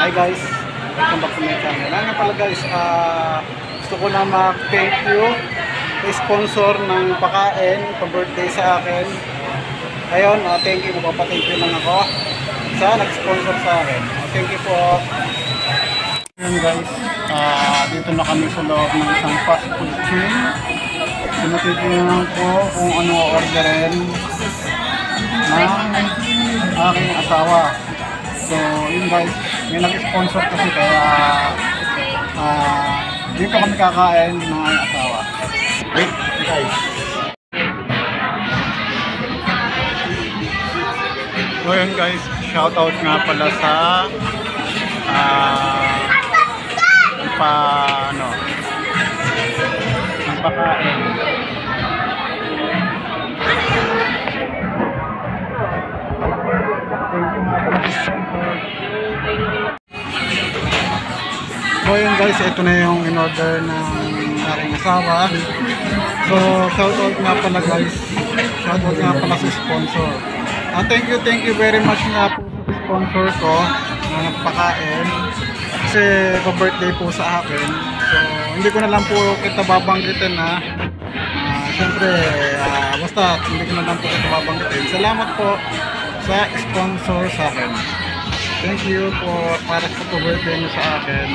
Hi guys, welcome back to my channel. Nga pala guys, gusto ko na mag-thank you sa sponsor ng pakain pa-birthday sa akin. Ayun, thank you, magpapathank you lang ako sa nag-sponsor sa akin. Thank you po. Ayun guys, dito na kami sa loob ng isang fast food chain. Tinatitingnan ko kung ano orderin ng aking asawa. So yun guys, may nag-sponsor kasi kaya dito kami kakain ng aking asawa. Wait guys. So yun guys, shoutout nga pala sa ang pakain. So yun guys, ito na yung in-order ng aking asawa. So shoutout nga pala guys, shoutout nga pala sa sponsor. Thank you very much nga po sa sponsor ko na nagpakain kasi pa-birthday po sa akin. So hindi ko na lang po kita babanggitin na syempre basta hindi ko na lang po kita babanggitin. Salamat po sa sponsor sa akin. Thank you po para sa pa-birthday niyo sa akin.